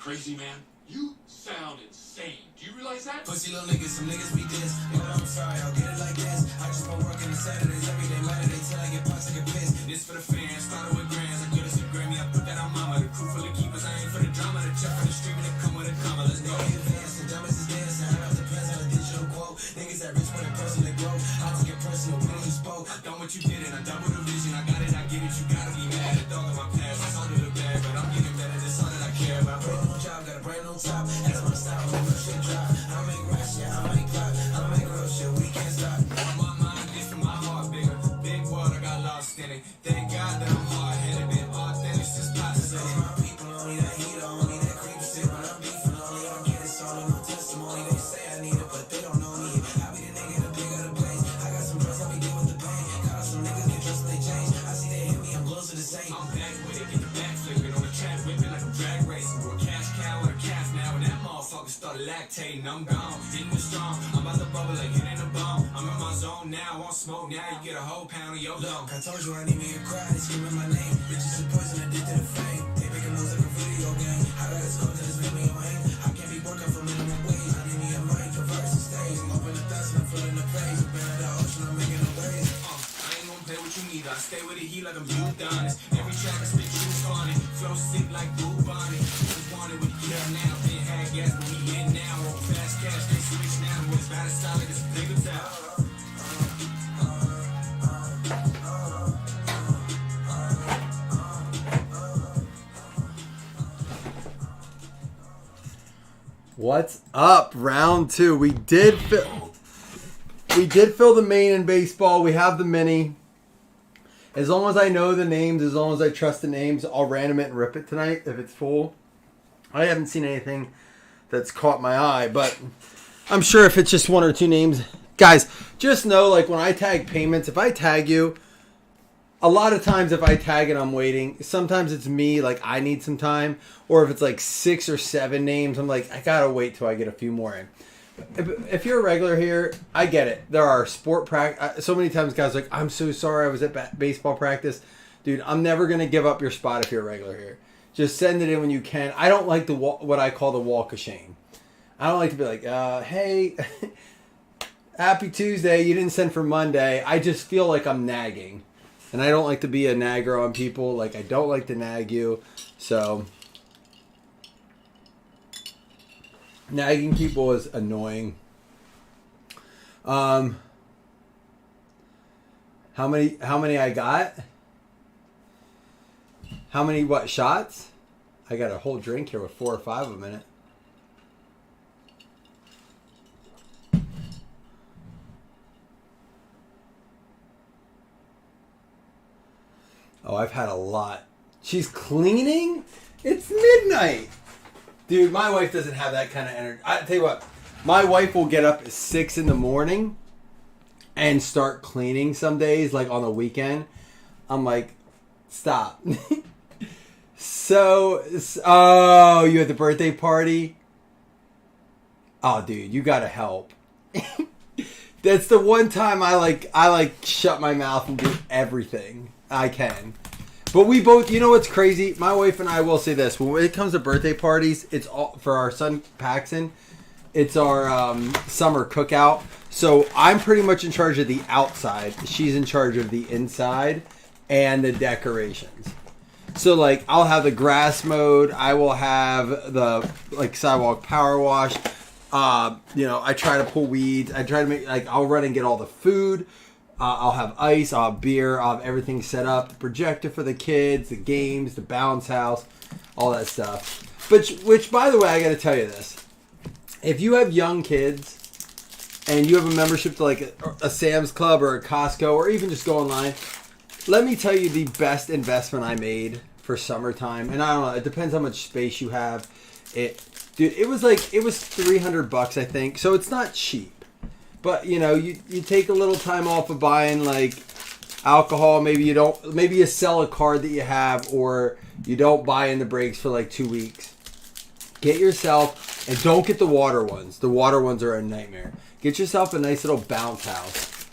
crazy, man? You sound insane. Do you realize that? Pussy little niggas, some niggas be this. But I'm sorry, I'll get it like this. I just been working on Saturdays, every day, Monday, till I get bucks, I get pissed. This for the fans, started with grands. I could have said Grammy, I put that on mama. The crew full of keepers, I ain't for the drama. The check for the stream, and it come with a comma. Let's go. Advance, the dumbest is dancing. I know it depends on the digital quote. Niggas that rich, but in person they grow. I took it personal, when you spoke. I done what you did, and I double the vision. I got it, I get it, you gotta be mad. A dog in my past, it's under the bag, but I'm getting better. That's all that I care about. Brand new job, got a brand new top. That's my style, when the shit drop. I make rap shit, I make clout. I make real shit, we can't stop. On my mind, this from my heart bigger. Big water got lost in it. Thank God that I'm hard-headed, been authentic since possible. My people only that heat, only that creep shit. When I'm beefing, only I'm getting salty, no testimony. They say I need it, but they don't know me. I be the nigga, the big of the place. I got some drugs, I be dealing with the pain. Got some niggas get dressed, they change. I see they hit me, I'm close to the same. I'm back with it, get the back flipping on the track, whipping like a drag racing. We're a cash cow and a calf now, and that motherfucker started lactating. I'm gone, hitting the strong. I'm about to bubble like hitting a bone. I'm in my zone now, I want smoke now. You get a whole pound of your lung. I told you I need me a cry, they screaming my name. Bitches are poison, addicted to fame. They making moves like a video game. I got this code that is video aim. I can't be working for minimum wage. I need me a mic, traverse the stage. I'm open the dust and I'm feeling the praise. I've been at the ocean, I'm making a wave. I ain't gonna play what you need. I stay with the heat like I'm Udonis. Every track I spit juice on it. Flow sick like Blue Bonnet. Just wanted what you have now. Been had gas, but we in now. Want fast cash, they switch now. What's bad is solid, it's bigger out. What's up? Round two. We did fill the main in baseball. We have the mini. As long as I know the names, as long as I trust the names, I'll random it and rip it tonight if it's full. I haven't seen anything that's caught my eye, but I'm sure if it's just one or two names. Guys, just know, like, when I tag payments, if I tag you, a lot of times if I tag it, I'm waiting. Sometimes it's me, like, I need some time. Or if it's like 6 or 7 names, I'm like, I gotta wait till I get a few more in. If you're a regular here, I get it. There are sport practice. So many times guys are like, I'm so sorry I was at baseball practice. Dude, I'm never going to give up your spot if you're a regular here. Just send it in when you can. I don't like what I call the walk of shame. I don't like to be like, hey, happy Tuesday. You didn't send for Monday. I just feel like I'm nagging. And I don't like to be a nagger on people. Like, I don't like to nag you. So nagging people is annoying. How many I got? How many what shots? I got a whole drink here with 4 or 5 of them in it. Oh, I've had a lot. She's cleaning? It's midnight. Dude, my wife doesn't have that kind of energy. I tell you what, my wife will get up at 6 in the morning and start cleaning some days, like on the weekend. I'm like, stop. Oh, you at the birthday party? Oh, dude, you gotta help. That's the one time I like shut my mouth and do everything I can. But we both, you know what's crazy? My wife and I will say this. When it comes to birthday parties, it's all for our son Paxton. It's our summer cookout. So I'm pretty much in charge of the outside. She's in charge of the inside and the decorations. So like I'll have the grass mowed. I will have the like sidewalk power wash. I try to pull weeds. I try to make I'll run and get all the food. I'll have ice, I'll have beer, I'll have everything set up, the projector for the kids, the games, the bounce house, all that stuff. Which, by the way, I got to tell you this. If you have young kids and you have a membership to like a Sam's Club or a Costco or even just go online, let me tell you the best investment I made for summertime. And I don't know, it depends how much space you have. Dude, it was $300, I think. So it's not cheap. But, you take a little time off of buying, like, alcohol. Maybe you sell a card that you have, or you don't buy in the breaks for, like, 2 weeks. Get yourself, and don't get the water ones. The water ones are a nightmare. Get yourself a nice little bounce house.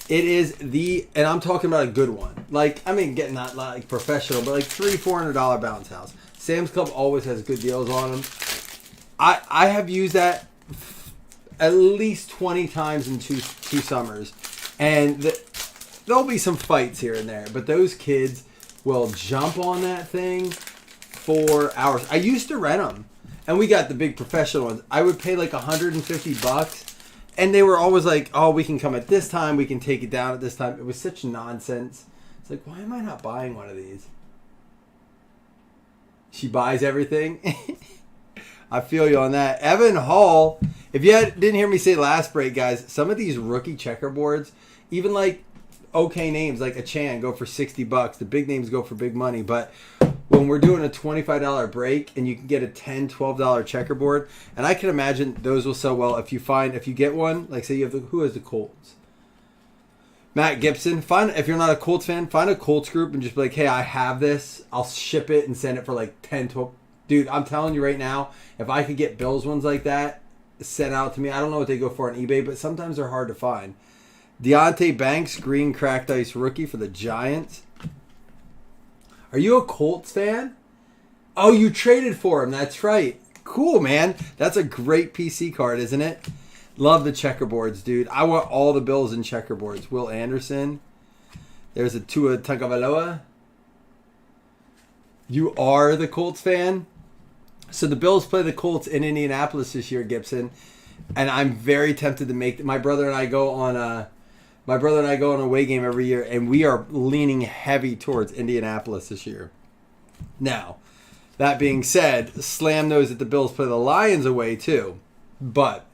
It is and I'm talking about a good one. Like, I mean, getting not like professional, but like $300-$400 bounce house. Sam's Club always has good deals on them. I have used that at least 20 times in two summers, and there'll be some fights here and there, but those kids will jump on that thing for hours. I used to rent them, and we got the big professional ones. I would pay like $150, and they were always like, "Oh, we can come at this time. We can take it down at this time." It was such nonsense. It's like, why am I not buying one of these? She buys everything. I feel you on that. Evan Hall. If you didn't hear me say last break, guys, some of these rookie checkerboards, even like okay names like a Chan, go for $60. The big names go for big money. But when we're doing a $25 break and you can get a $10, $12 checkerboard, and I can imagine those will sell well if you get one, like say you have who has the Colts? Matt Gibson. If you're not a Colts fan, find a Colts group and just be like, hey, I have this. I'll ship it and send it for like 10, 12. Dude, I'm telling you right now, if I could get Bills ones like that sent out to me, I don't know what they go for on eBay, but sometimes they're hard to find. Deontay Banks, green cracked ice rookie for the Giants. Are you a Colts fan? Oh, you traded for him. That's right. Cool, man. That's a great PC card, isn't it? Love the checkerboards, dude. I want all the Bills in checkerboards. Will Anderson. There's a Tua Tagovailoa. You are the Colts fan? So the Bills play the Colts in Indianapolis this year, Gibson, and I'm very tempted to make. My brother and I go on an away game every year, and we are leaning heavy towards Indianapolis this year. Now, that being said, Slam knows that the Bills play the Lions away too, but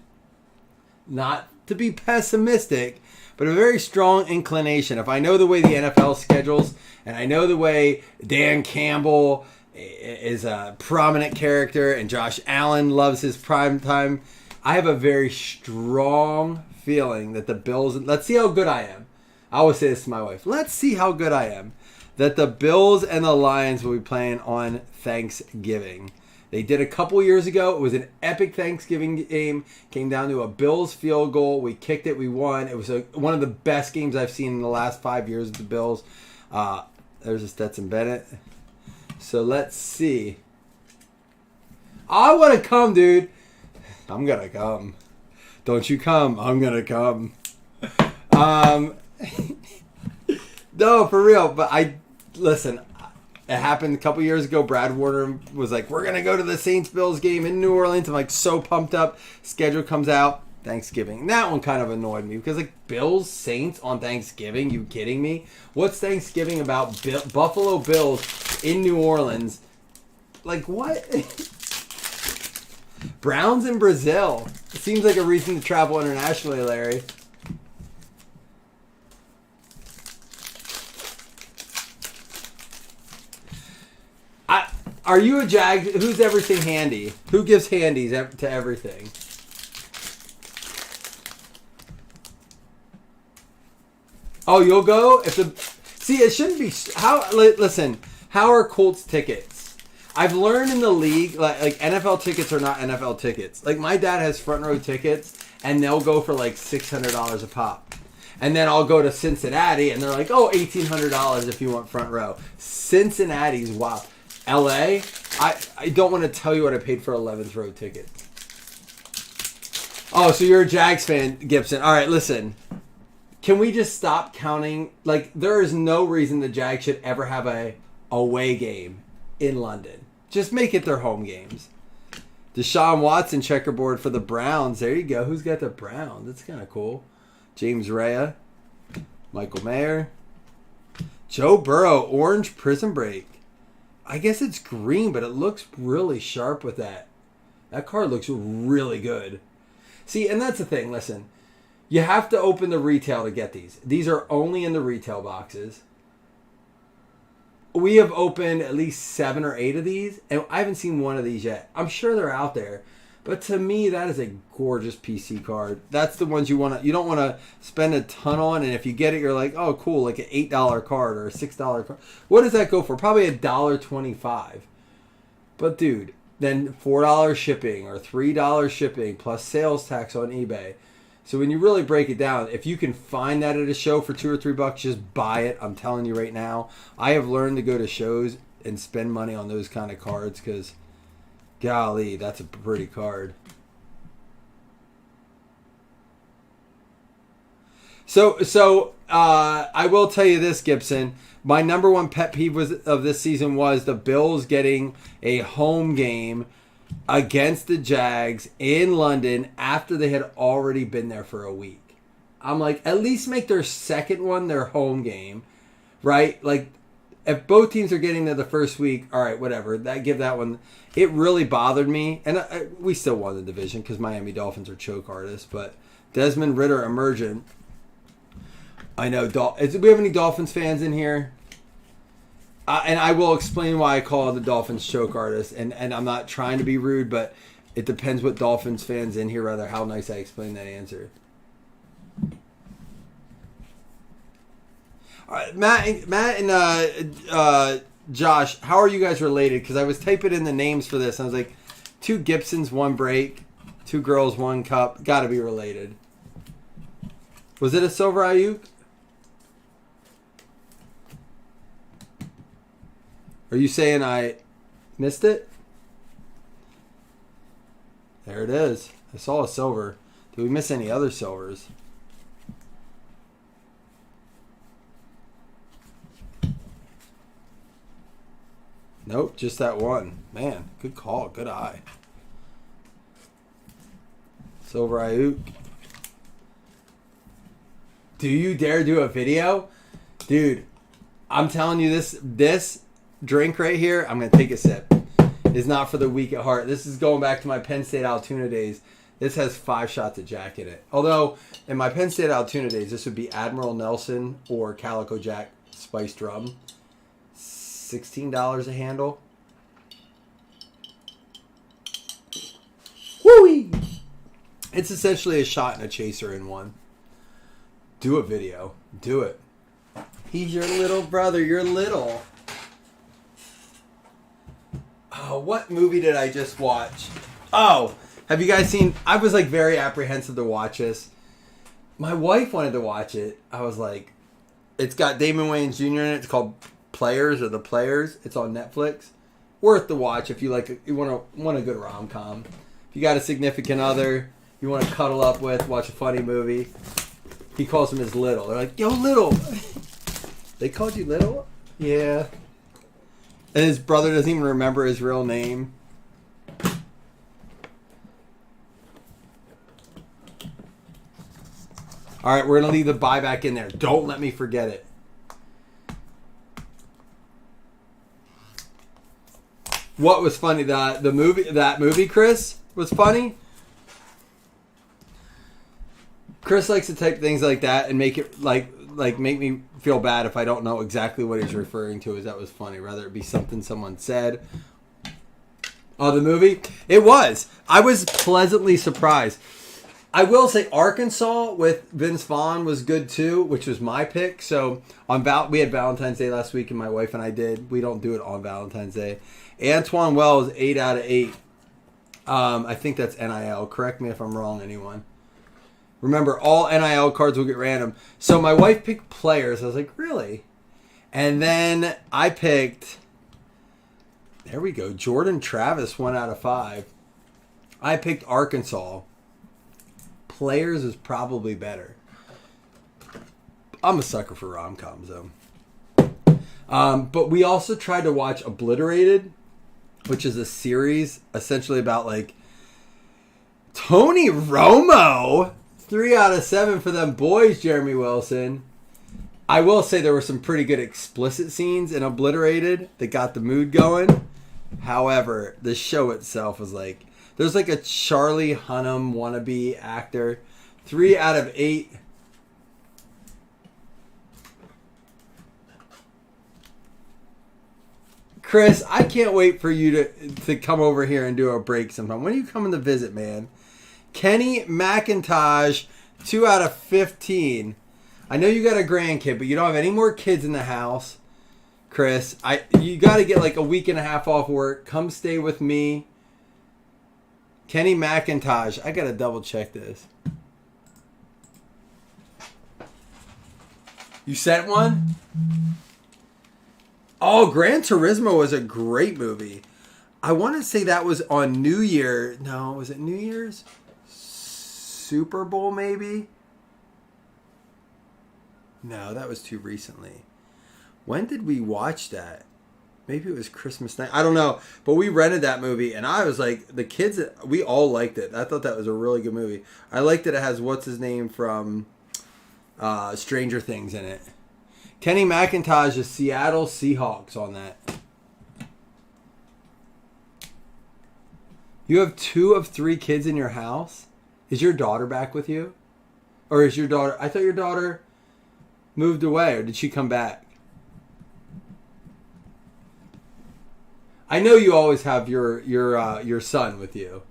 not to be pessimistic, but a very strong inclination. If I know the way the NFL schedules, and I know the way Dan Campbell is a prominent character, and Josh Allen loves his prime time, I have a very strong feeling that the Bills, let's see how good I am. I always say this to my wife, let's see how good I am, that the Bills and the Lions will be playing on Thanksgiving. They did a couple years ago. It was an epic Thanksgiving game. Came down to a Bills field goal. We kicked it. We won. It was one of the best games I've seen in the last 5 years of the Bills. There's a Stetson Bennett. So let's see. I want to come, dude. I'm going to come. Don't you come. I'm going to come. No, for real. But listen, it happened a couple years ago. Brad Warner was like, we're going to go to the Saints-Bills game in New Orleans. I'm like so pumped up. Schedule comes out. Thanksgiving. And that one kind of annoyed me because like Bills, Saints on Thanksgiving. You kidding me? What's Thanksgiving about Buffalo Bills in New Orleans? Like what? Browns in Brazil. It seems like a reason to travel internationally, Larry. Are you a Jag? Who's everything handy? Who gives handies to everything? Oh, you'll go? See, it shouldn't be... Listen, how are Colts tickets? I've learned in the league, like NFL tickets are not NFL tickets. Like, my dad has front row tickets, and they'll go for like $600 a pop. And then I'll go to Cincinnati, and they're like, oh, $1,800 if you want front row. Cincinnati's wow. LA, I don't want to tell you what I paid for 11th row ticket. Oh, so you're a Jags fan, Gibson. All right, listen. Can we just stop counting? Like, there is no reason the Jags should ever have a away game in London. Just make it their home games. Deshaun Watson checkerboard for the Browns. There you go. Who's got the Browns? That's kind of cool. James Rea. Michael Mayer. Joe Burrow. Orange Prison Break. I guess it's green, but it looks really sharp with that. That card looks really good. See, and that's the thing. Listen. You have to open the retail to get these. These are only in the retail boxes. We have opened at least 7 or 8 of these, and I haven't seen one of these yet. I'm sure they're out there, but to me, that is a gorgeous PC card. That's the ones you want to. You don't want to spend a ton on, and if you get it, you're like, oh, cool, like an $8 card or a $6 card. What does that go for? Probably $1.25. But dude, then $4 shipping or $3 shipping plus sales tax on eBay. So when you really break it down, if you can find that at a show for $2 or $3, just buy it. I'm telling you right now. I have learned to go to shows and spend money on those kind of cards because, golly, that's a pretty card. So I will tell you this, Gibson. My number one pet peeve of this season was the Bills getting a home game against the Jags in London after they had already been there for a week. I'm like, at least make their second one their home game, right? Like, if both teams are getting there the first week, all right, whatever. Give that one. It really bothered me, and we still won the division because Miami Dolphins are choke artists. But Desmond Ridder emergent. I know. Do we have any Dolphins fans in here? And I will explain why I call the Dolphins choke artists. And I'm not trying to be rude, but it depends what Dolphins fans in here, rather how nice I explain that answer. All right, Matt and Josh, how are you guys related? Because I was typing in the names for this, and I was like, 2 Gibsons, 1 break, 2 girls, 1 cup. Got to be related. Was it a silver Ayuk? Are you saying I missed it? There it is. I saw a silver. Did we miss any other silvers? Nope, just that one. Man, good call. Good eye. Silver Ayuk. Do you dare do a video? Dude, I'm telling you this drink right here, I'm going to take a sip, is not for the weak at heart. This is going back to my Penn State Altoona days. This has 5 shots of Jack in it. Although, in my Penn State Altoona days, this would be Admiral Nelson or Calico Jack spiced rum. $16 a handle. Woo-wee! It's essentially a shot and a chaser in one. Do a video. Do it. He's your little brother. You're little. Oh, what movie did I just watch? Oh, have you guys seen... I was like very apprehensive to watch this. My wife wanted to watch it. I was like... It's got Damon Wayans Jr. in it. It's called Players or The Players. It's on Netflix. Worth the watch if you like. You want a good rom-com. If you got a significant other you want to cuddle up with, watch a funny movie. He calls him his little. They're like, yo, little. They called you little? Yeah. And his brother doesn't even remember his real name. All right, we're going to leave the buyback in there. Don't let me forget it. What was funny? That movie, Chris, was funny. Chris likes to type things like that and make it like make me feel bad if I don't know exactly what he's referring to. As that was funny, rather it be something someone said. Oh, the movie? It was. I was pleasantly surprised. I will say Arkansas with Vince Vaughn was good too, which was my pick. So we had Valentine's Day last week, and my wife and I did. We don't do it on Valentine's Day. Antoine Wells, 8 out of 8. I think that's NIL. Correct me if I'm wrong, anyone. Remember, all NIL cards will get random. So my wife picked Players. I was like, really? And then I picked, there we go, Jordan Travis, 1 out of 5. I picked Arkansas. Players is probably better. I'm a sucker for rom-coms, though. But we also tried to watch Obliterated, which is a series essentially about, like, Tony Romo. 3 out of 7 for them boys, Jeremy Wilson. I will say there were some pretty good explicit scenes in Obliterated that got the mood going. However, the show itself was like, there's like a Charlie Hunnam wannabe actor. 3 out of 8. Chris, I can't wait for you to come over here and do a break sometime. When are you coming to visit, man? Kenny McIntosh, 2 out of 15. I know you got a grandkid, but you don't have any more kids in the house. Chris, you got to get like a week and a half off work. Come stay with me. Kenny McIntosh. I got to double check this. You sent one? Oh, Gran Turismo was a great movie. I want to say that was on New Year. No, was it New Year's? Super Bowl, maybe? No, that was too recently. When did we watch that? Maybe it was Christmas night. I don't know. But we rented that movie, and I was like, the kids, we all liked it. I thought that was a really good movie. I liked that it has what's his name from Stranger Things in it. Kenny McIntosh is Seattle Seahawks on that. You have 2 of 3 kids in your house? Is your daughter back with you? Or is your daughter... I thought your daughter moved away, or did she come back? I know you always have your son with you.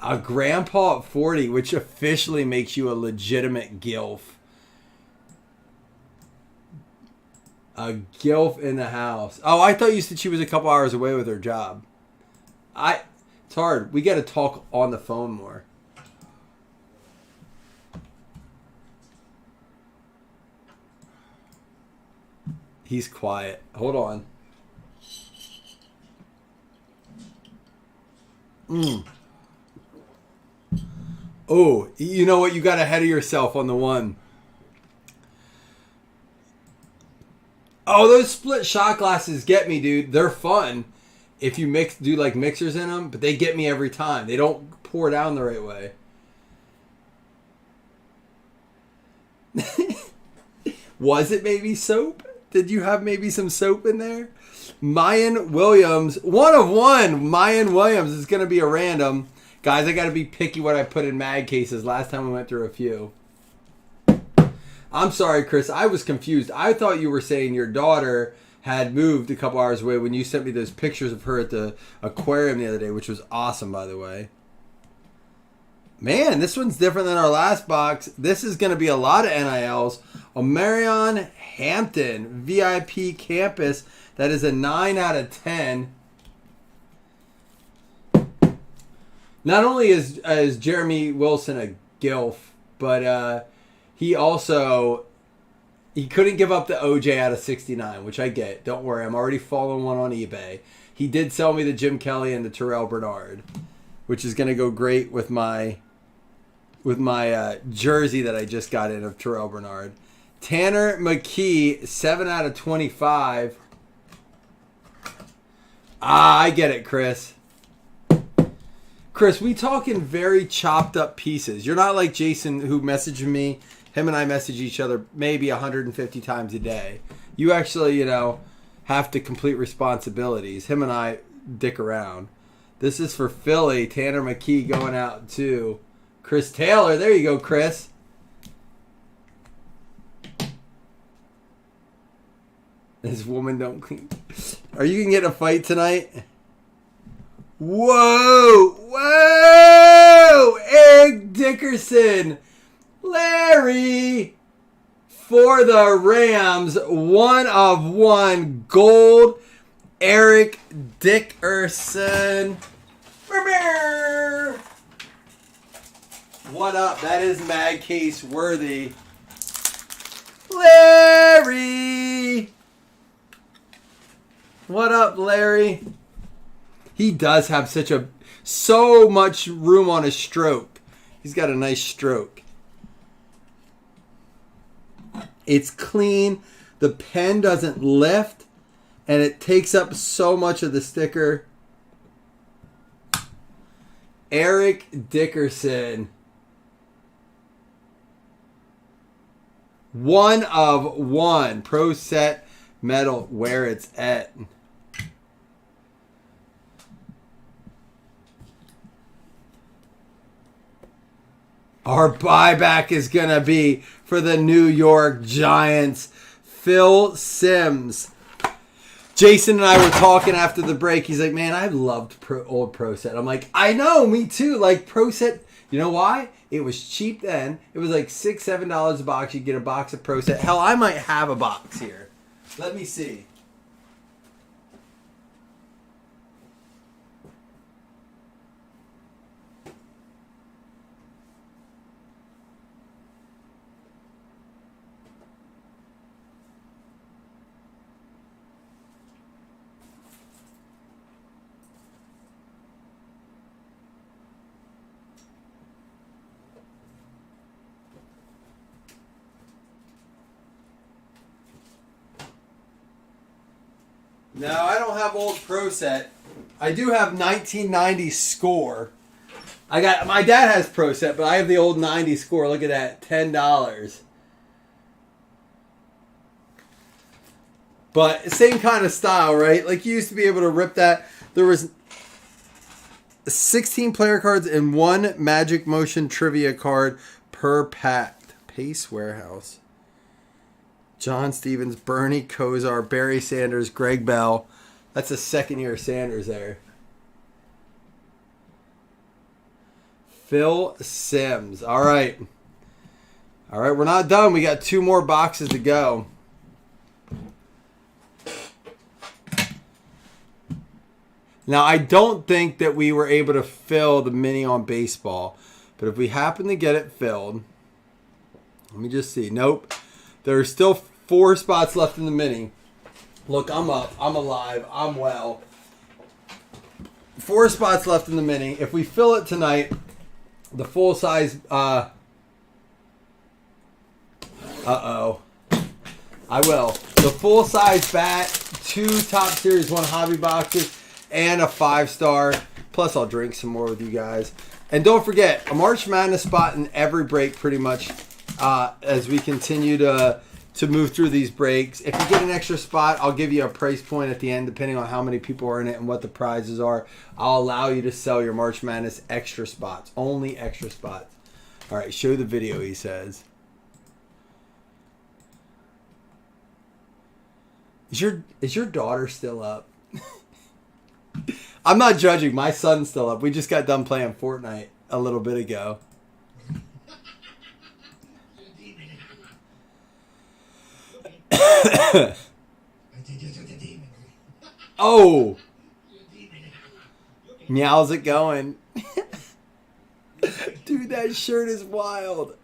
A grandpa at 40, which officially makes you a legitimate GILF. A GILF in the house. Oh, I thought you said she was a couple hours away with her job. It's hard. We got to talk on the phone more. He's quiet. Hold on. Oh, you know what? You got ahead of yourself on the one. Oh, those split shot glasses get me, dude. They're fun if you do like mixers in them, but they get me every time. They don't pour down the right way. Was it maybe soap? Did you have maybe some soap in there? Mayan Williams, 1 of 1. Mayan Williams is going to be a random. Guys, I got to be picky what I put in mag cases. Last time we went through a few. I'm sorry, Chris. I was confused. I thought you were saying your daughter had moved a couple hours away when you sent me those pictures of her at the aquarium the other day, which was awesome, by the way. Man, this one's different than our last box. This is going to be a lot of NILs. Omarion Hampton, VIP Campus. That is a 9 out of 10. Not only is Jeremy Wilson a GILF, but he couldn't give up the OJ out of 69, which I get. Don't worry, I'm already following one on eBay. He did sell me the Jim Kelly and the Terrell Bernard, which is going to go great with my jersey that I just got in of Terrell Bernard. Tanner McKee, 7 out of 25. I get it, Chris. Chris, we talking very chopped up pieces. You're not like Jason who messaged me. Him and I message each other maybe 150 times a day. You actually, have to complete responsibilities. Him and I dick around. This is for Philly. Tanner McKee going out to Chris Taylor. There you go, Chris. This woman don't clean. Are you going to get in a fight tonight? Whoa! Whoa! Eric Dickerson. Larry. For the Rams. 1 of 1 gold. Eric Dickerson. What up? That is mag case worthy. Larry. What up, Larry? He does have so much room on his stroke. He's got a nice stroke. It's clean. The pen doesn't lift. And it takes up so much of the sticker. Eric Dickerson. 1 of 1. Pro set metal where it's at. Our buyback is going to be for the New York Giants. Phil Simms. Jason and I were talking after the break. He's like, man, I loved old Pro Set. I'm like, I know, me too. Like Pro Set, you know why? It was cheap then. It was like $6, $7 a box. You get a box of Pro Set. Hell, I might have a box here. Let me see. No, I don't have old Pro Set. I do have 1990 Score. My dad has Pro Set, but I have the old 90 Score. Look at that, $10. But same kind of style, right? Like you used to be able to rip that. There was 16 player cards and 1 Magic Motion trivia card per pack. Pace Warehouse. John Stevens, Bernie Kosar, Barry Sanders, Greg Bell. That's a second year Sanders there. Phil Simms. All right. All right, we're not done. We got 2 more boxes to go. Now, I don't think that we were able to fill the mini on baseball. But if we happen to get it filled, let me just see. Nope. There are still 4 spots left in the mini. Look, I'm up. I'm alive. I'm well. 4 spots left in the mini. If we fill it tonight, the full size... Uh-oh. I will. The full size bat, 2 Top Series 1 hobby boxes, and a 5-star. Plus, I'll drink some more with you guys. And don't forget, a March Madness spot in every break pretty much as we continue to move through these breaks. If you get an extra spot, I'll give you a price point at the end depending on how many people are in it and what the prizes are. I'll allow you to sell your March Madness extra spots. Only extra spots. All right, show the video, he says. Is your daughter still up? I'm not judging. My son's still up. We just got done playing Fortnite a little bit ago. Oh! Meow's it going? Dude, that shirt is wild.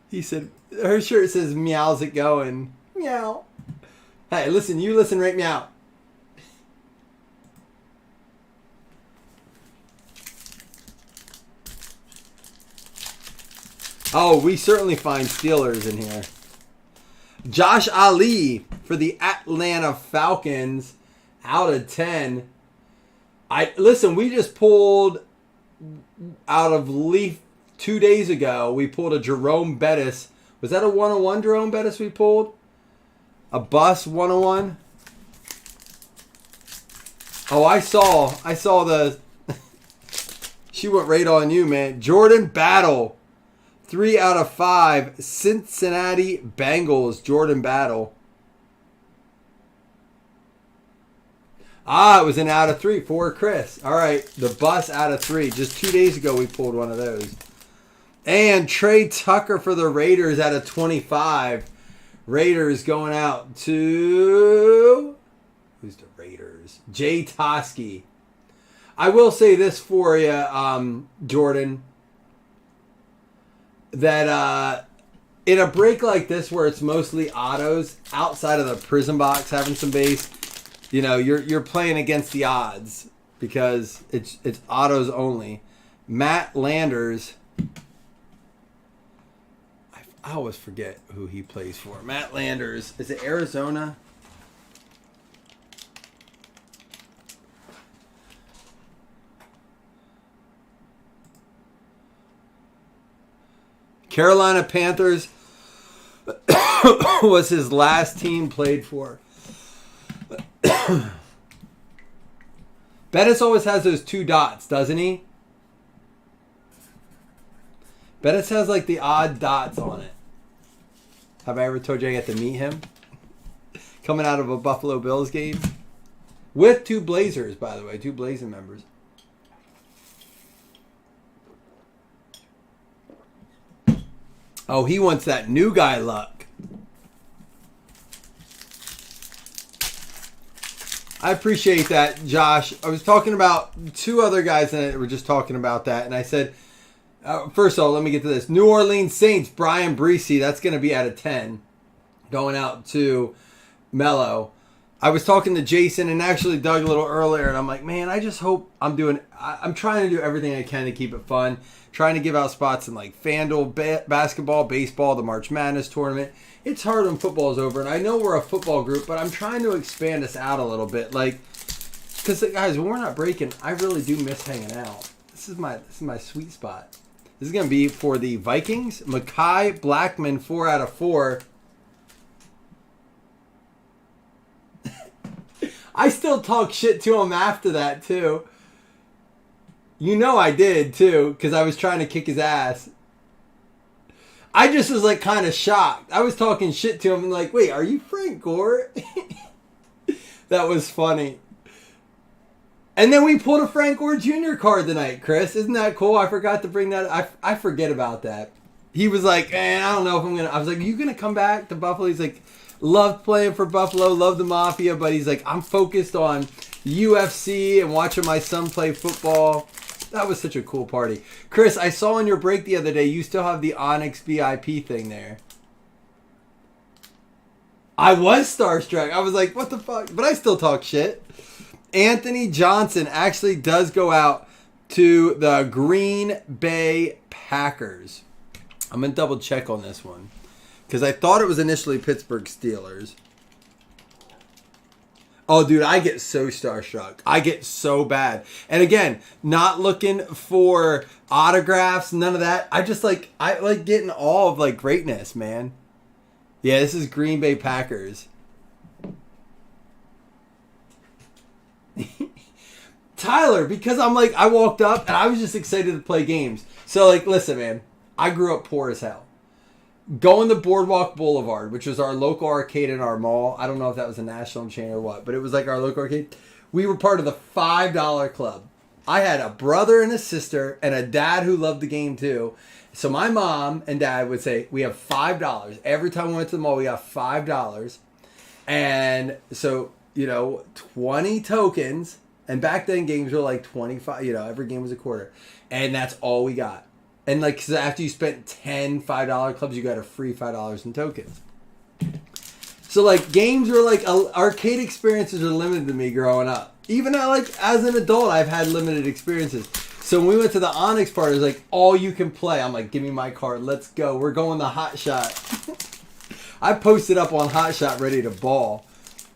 He said, her shirt says, meow's it going? Meow. Hey, listen, you listen right meow. Oh, we certainly find Steelers in here. Josh Ali for the Atlanta Falcons out of 10. Listen, we just pulled out of Leaf 2 days ago. We pulled a Jerome Bettis. Was that a 101 Jerome Bettis we pulled? A bus 101? Oh, I saw the... She went right on you, man. Jordan Battle. 3 out of 5. Cincinnati Bengals. Jordan Battle. Ah, it was an out of 3 for Chris. All right, the bus out of 3. Just 2 days ago we pulled one of those. And Trey Tucker for the Raiders out of 25. Raiders going out to... Who's the Raiders? Jay Toski. I will say this for you, Jordan. That in a break like this where it's mostly autos, outside of the prison box having some base, you know, you're playing against the odds because it's autos only. Matt Landers, I always forget who he plays for. Matt Landers, is it Arizona? Carolina Panthers was his last team played for. Bettis always has those 2 dots, doesn't he? Bettis has like the odd dots on it. Have I ever told you I got to meet him? Coming out of a Buffalo Bills game. With 2 Blazers, by the way. 2 Blazing members. Oh, he wants that new guy luck. I appreciate that, Josh. I was talking about 2 other guys that were just talking about that, and I said, first of all, let me get to this. New Orleans Saints, Brian Breesy, that's going to be out of 10. Going out to Mello. I was talking to Jason and actually Doug a little earlier, and I'm like, man, I just hope I'm trying to do everything I can to keep it fun. Trying to give out spots in like FanDuel, basketball, baseball, the March Madness tournament. It's hard when football's over, and I know we're a football group, but I'm trying to expand us out a little bit. Like, because guys, when we're not breaking, I really do miss hanging out. This is my sweet spot. This is going to be for the Vikings. Mekhi Blackman, 4 out of 4. I still talk shit to him after that, too. You know I did, too, because I was trying to kick his ass. I just was, like, kind of shocked. I was talking shit to him and like, wait, are you Frank Gore? That was funny. And then we pulled a Frank Gore Jr. card tonight, Chris. Isn't that cool? I forgot to bring that. I forget about that. He was like, man, I don't know if I'm going to. I was like, are you going to come back to Buffalo? He's like, loved playing for Buffalo, loved the Mafia, but he's like, I'm focused on UFC and watching my son play football. That was such a cool party. Chris, I saw on your break the other day, you still have the Onyx VIP thing there. I was starstruck. I was like, what the fuck? But I still talk shit. Anthony Johnson actually does go out to the Green Bay Packers. I'm going to double check on this one, because I thought it was initially Pittsburgh Steelers. Oh, dude, I get so starstruck. I get so bad. And again, not looking for autographs, none of that. I like getting all of like greatness, man. Yeah, this is Green Bay Packers. Tyler, because I'm like, I walked up and I was just excited to play games. So like, listen, man, I grew up poor as hell. Going to Boardwalk Boulevard, which was our local arcade in our mall. I don't know if that was a national chain or what, but it was like our local arcade. We were part of the $5 club. I had a brother and a sister and a dad who loved the game too. So my mom and dad would say, we have $5. Every time we went to the mall, we got $5. And so, 20 tokens. And back then, games were like 25. Every game was a quarter. And that's all we got. And like, cause after you spent 10 $5 clubs, you got a free $5 in tokens. So like, games were like, arcade experiences are limited to me growing up. Even as an adult, I've had limited experiences. So when we went to the Onyx party, it was like, all you can play. I'm like, give me my card. Let's go. We're going to Hot Shot. I posted up on Hot Shot ready to ball.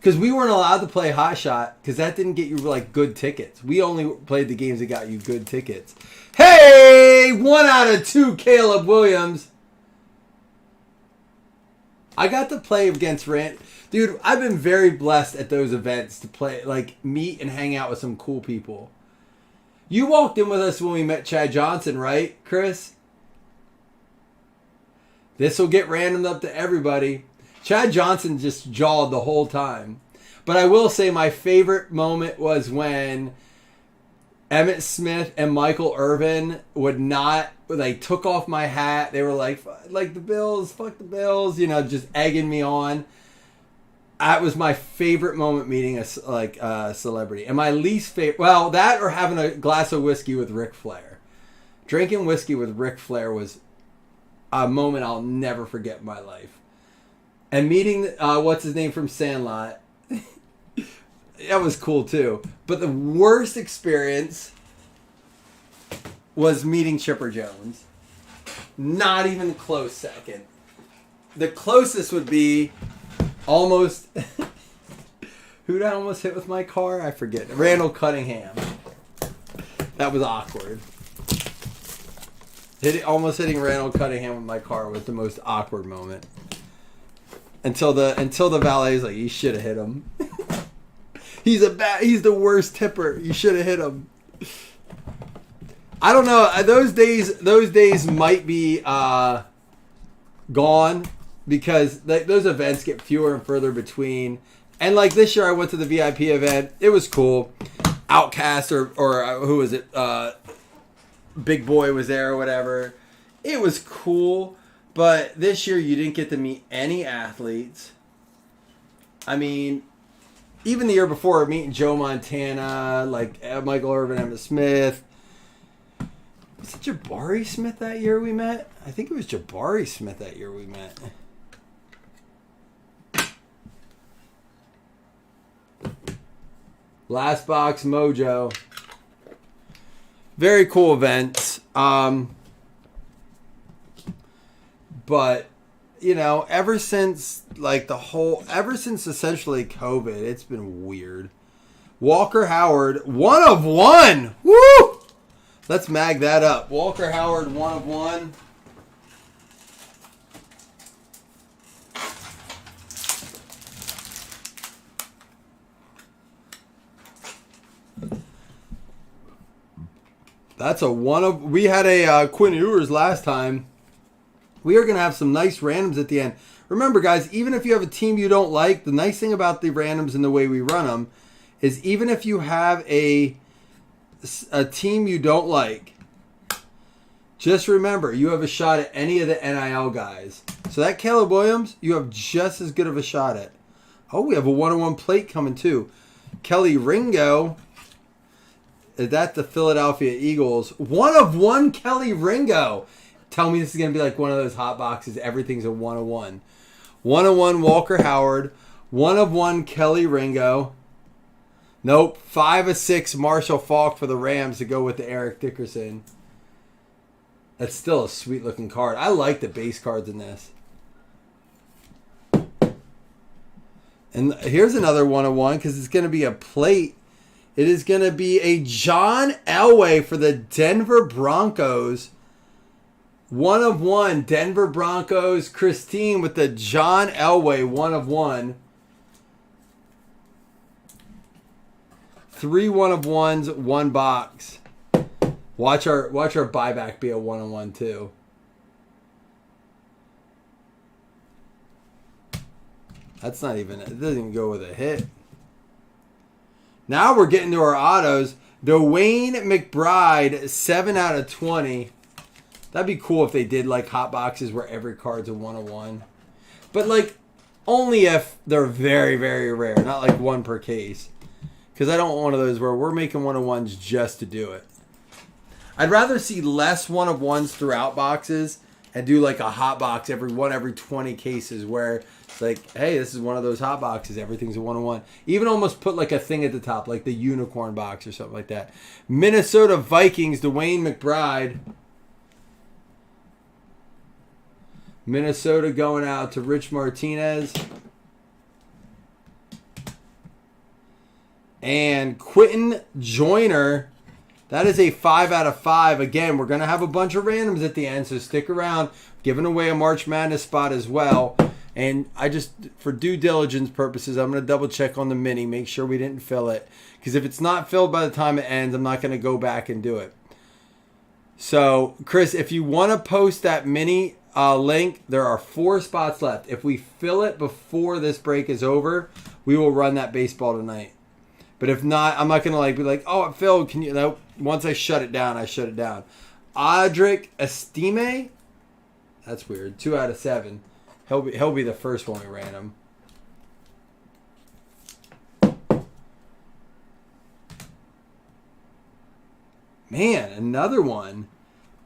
Because we weren't allowed to play Hot Shot because that didn't get you like good tickets. We only played the games that got you good tickets. Hey, 1 out of 2, Caleb Williams. I got to play against Rand. Dude, I've been very blessed at those events to play, like, meet and hang out with some cool people. You walked in with us when we met Chad Johnson, right, Chris? This will get randomed up to everybody. Chad Johnson just jawed the whole time. But I will say my favorite moment was when Emmitt Smith and Michael Irvin took off my hat. They were like the Bills, fuck the Bills, just egging me on. That was my favorite moment meeting a celebrity. And my least favorite, well, that or having a glass of whiskey with Ric Flair. Drinking whiskey with Ric Flair was a moment I'll never forget in my life. And meeting, what's his name from Sandlot. That was cool too. But the worst experience was meeting Chipper Jones. Not even close second. The closest would be almost... Who did I almost hit with my car? I forget. Randall Cunningham. That was awkward. Almost hitting Randall Cunningham with my car was the most awkward moment. Until the valet's like, you should have hit him. He's the worst tipper. You should have hit him. I don't know. Those days might be gone because those events get fewer and further between. And like this year, I went to the VIP event. It was cool. Outcast or who was it? Big Boy was there or whatever. It was cool. But this year, you didn't get to meet any athletes. I mean, even the year before, meeting Joe Montana, like Michael Irvin, Emmitt Smith. Was it Jabari Smith that year we met? I think it was Jabari Smith that year we met. Last box mojo. Very cool events. But, you know, ever since essentially COVID, it's been weird. Walker Howard, 1 of 1. Woo! Let's mag that up. Walker Howard, 1 of 1. That's a 1 of... We had a Quinn Ewers last time. We are going to have some nice randoms at the end. Remember, guys, even if you have a team you don't like, the nice thing about the randoms and the way we run them is even if you have a team you don't like, just remember, you have a shot at any of the NIL guys. So that Caleb Williams, you have just as good of a shot at. Oh, we have a 1-on-1 plate coming too. Kelly Ringo. Is that the Philadelphia Eagles? 1 of 1 Kelly Ringo. Tell me this is going to be like one of those hot boxes. Everything's a 1 of 1. 1 of 1 Walker Howard. 1 of 1 Kelly Ringo. Nope. 5 of 6 Marshall Faulk for the Rams to go with the Eric Dickerson. That's still a sweet looking card. I like the base cards in this. And here's another 1 of 1 because it's going to be a plate. It is going to be a John Elway for the Denver Broncos. 1 of 1 Denver Broncos. Christine with the John Elway 1 of 1. 3 1 of 1s, 1 box. Watch our buyback be a 1 of 1 too. That's not even, it doesn't even go with a hit. Now we're getting to our autos. Dwayne McBride, 7 out of 20. That'd be cool if they did like hot boxes where every card's a 1 of 1. But like only if they're very, very rare. Not like 1 per case. Because I don't want one of those where we're making 1 of 1s just to do it. I'd rather see less 1 of 1s throughout boxes and do like a hot box every 20 cases where it's like, hey, this is one of those hot boxes. Everything's a 1 of 1. Even almost put like a thing at the top, like the unicorn box or something like that. Minnesota Vikings, Dwayne McBride. Minnesota going out to Rich Martinez. And Quentin Joyner. That is a 5 out of 5. Again, we're going to have a bunch of randoms at the end, so stick around. Giving away a March Madness spot as well. And I just, for due diligence purposes, I'm going to double check on the mini, make sure we didn't fill it. Because if it's not filled by the time it ends, I'm not going to go back and do it. So, Chris, if you want to post that mini link, there are 4 spots left. If we fill it before this break is over, we will run that baseball tonight. But if not, I'm not going to like be like, oh, it filled. Can you? No. Once I shut it down, I shut it down. Audric Estime. That's weird. 2 out of 7. He'll be the first one we ran him. Man, another one.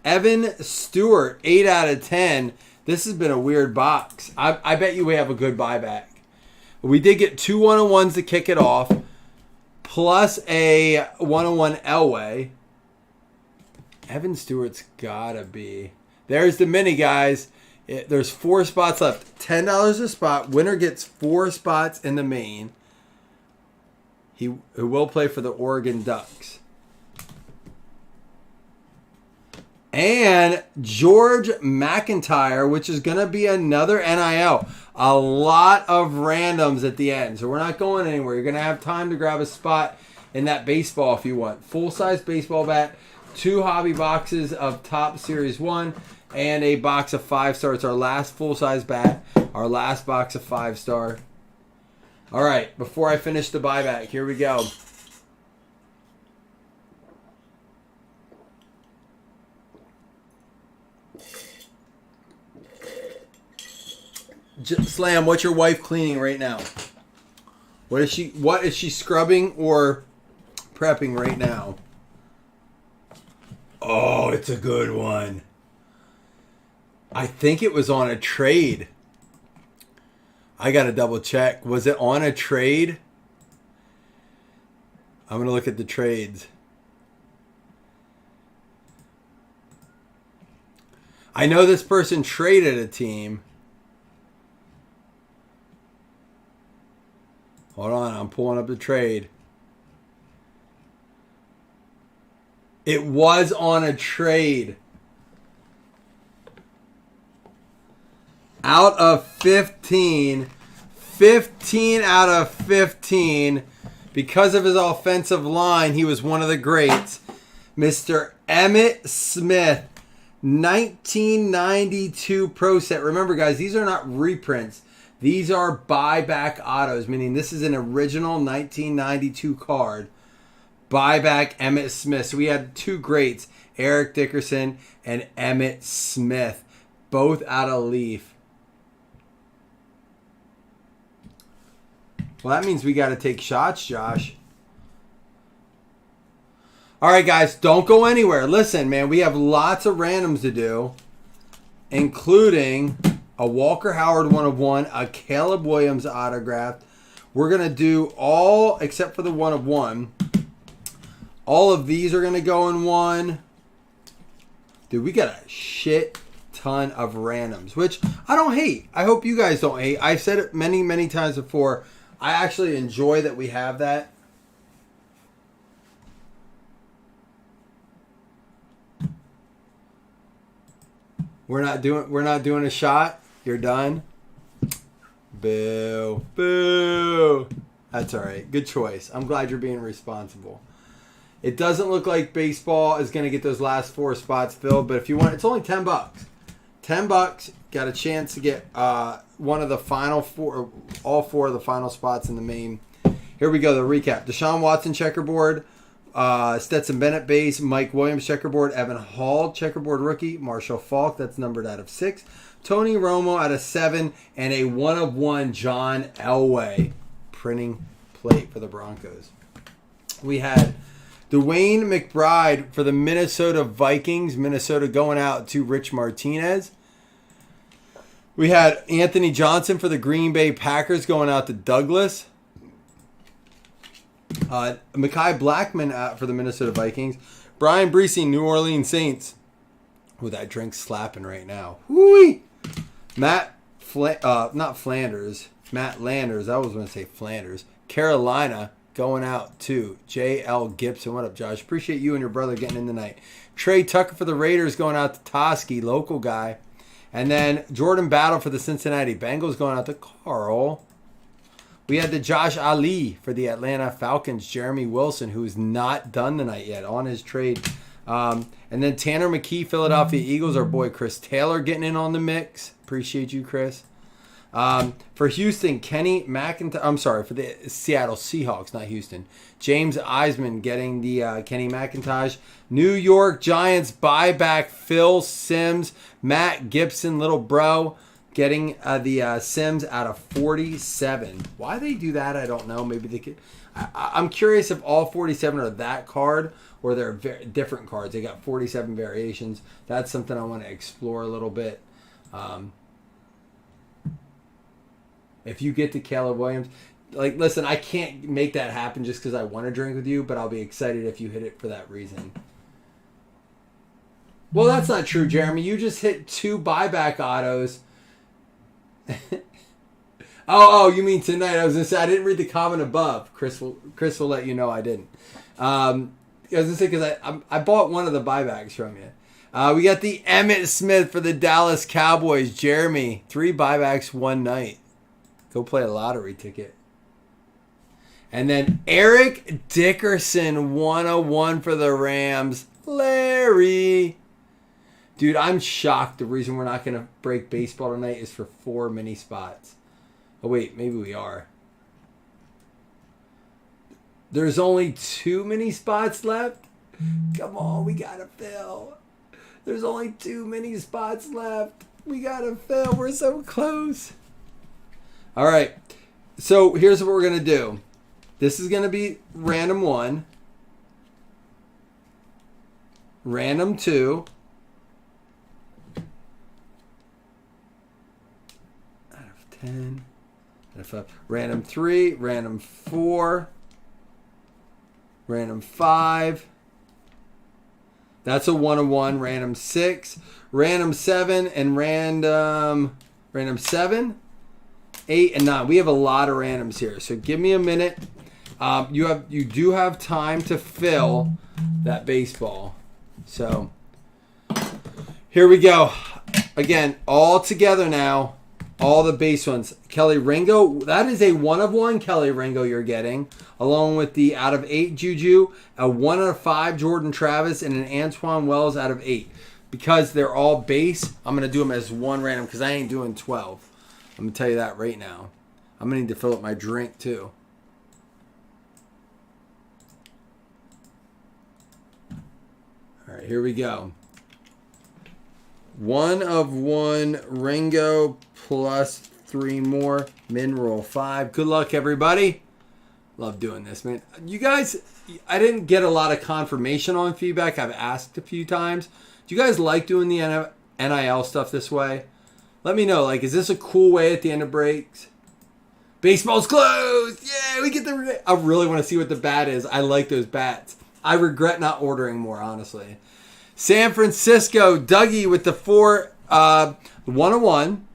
Evan Stewart, 8 out of 10. This has been a weird box. I bet you we have a good buyback. We did get 2 1-on-1s to kick it off, plus a 1-on-1 Elway. Evan Stewart's gotta be. There's the mini, guys. There's 4 spots left. $10 a spot. Winner gets 4 spots in the main. Who will play for the Oregon Ducks. And George McIntyre, which is going to be another NIL. A lot of randoms at the end. So we're not going anywhere. You're going to have time to grab a spot in that baseball if you want. Full-size baseball bat. 2 hobby boxes of Top Series 1. And a box of 5-star. It's our last full-size bat. Our last box of 5-star. All right. Before I finish the buyback, here we go. Slam, what's your wife cleaning right now? What is she scrubbing or prepping right now? Oh, it's a good one. I think it was on a trade. I got to double check. Was it on a trade? I'm going to look at the trades. I know this person traded a team. Hold on, I'm pulling up the trade. It was on a trade. Out of 15, 15 out of 15, because of his offensive line, he was one of the greats. Mr. Emmitt Smith, 1992 Pro Set. Remember, guys, these are not reprints. These are buyback autos, meaning this is an original 1992 card. Buyback Emmitt Smith. So we had two greats, Eric Dickerson and Emmitt Smith, both out of Leaf. Well, that means we got to take shots, Josh. All right, guys, don't go anywhere. Listen, man, we have lots of randoms to do, including a Walker Howard 1 of 1, a Caleb Williams autograph. We're going to do all, except for the 1 of 1. All of these are going to go in one. Dude, we got a shit ton of randoms, which I don't hate. I hope you guys don't hate. I've said it many, many times before. I actually enjoy that we have that. We're not doing a shot. You're done. Boo. Boo. That's all right. Good choice. I'm glad you're being responsible. It doesn't look like baseball is going to get those last 4 spots filled, but if you want, it's only $10. $10, got a chance to get one of the final 4, all 4 of the final spots in the main. Here we go, the recap. Deshaun Watson checkerboard, Stetson Bennett base, Mike Williams checkerboard, Evan Hall checkerboard rookie, Marshall Faulk, that's numbered out of 6, Tony Romo out of 7, and a 1 of 1 John Elway printing plate for the Broncos. We had Dwayne McBride for the Minnesota Vikings. Minnesota going out to Rich Martinez. We had Anthony Johnson for the Green Bay Packers going out to Douglas. Mekhi Blackman for the Minnesota Vikings. Brian Breesy, New Orleans Saints. Oh, that drink's slapping right now. Whoo-wee! Matt Landers. I was going to say Flanders. Carolina going out to J.L. Gibson. What up, Josh? Appreciate you and your brother getting in tonight. Trey Tucker for the Raiders going out to Toski, local guy. And then Jordan Battle for the Cincinnati Bengals going out to Carl. We had the Josh Ali for the Atlanta Falcons, Jeremy Wilson, who is not done tonight yet on his trade. And then Tanner McKee, Philadelphia Eagles, our boy Chris Taylor getting in on the mix. Appreciate you, Chris. For Houston, Kenny McIntyre. I'm sorry, for the Seattle Seahawks, not Houston. James Eisman getting the Kenny McIntyre. New York Giants buyback Phil Simms. Matt Gibson, little bro, getting the Sims out of 47. Why they do that, I don't know. Maybe they could. I'm curious if all 47 are that card or they're different cards. They got 47 variations. That's something I want to explore a little bit. If you get to Caleb Williams, like, listen, I can't make that happen just because I want to drink with you, but I'll be excited if you hit it for that reason. Well, that's not true, Jeremy. You just hit 2 buyback autos. Oh, you mean tonight? I was going to say, I didn't read the comment above. Chris will let you know I didn't. I was going to say, because I bought one of the buybacks from you. We got the Emmitt Smith for the Dallas Cowboys. Jeremy, 3 buybacks, 1 night. Go play a lottery ticket. And then Eric Dickerson, 101 for the Rams. Larry. Dude, I'm shocked. The reason we're not going to break baseball tonight is for 4 mini spots. Oh, wait. Maybe we are. There's only 2 mini spots left? Come on. We got to fill. There's only 2 mini spots left. We got to fill. We're so close. All right, so here's what we're going to do. This is going to be random 1, random 2, out of 10, out of 5, random 3, random 4, Random 5. That's a 1 of 1. Random 6. Random 7 and random 7. 8 and 9. We have a lot of randoms here. So give me a minute. You do have time to fill that baseball. So here we go. Again, all together now. All the base ones. Kelly Ringo. That is a 1 of 1 Kelly Ringo you're getting. Along with the out of 8 Juju. A 1 out of 5 Jordan Travis. And an Antoine Wells out of 8. Because they're all base, I'm going to do them as one random. Because I ain't doing 12. I'm going to tell you that right now. I'm going to need to fill up my drink too. All right, here we go. 1 of 1 Ringo plus 3 more. Mineral 5. Good luck, everybody. Love doing this, man. You guys, I didn't get a lot of confirmation on feedback. I've asked a few times. Do you guys like doing the NIL stuff this way? Let me know. Like, is this a cool way at the end of breaks? Baseball's closed. Yeah, we get the... I really want to see what the bat is. I like those bats. I regret not ordering more, honestly. San Francisco, Dougie with the 4, 1 of 1.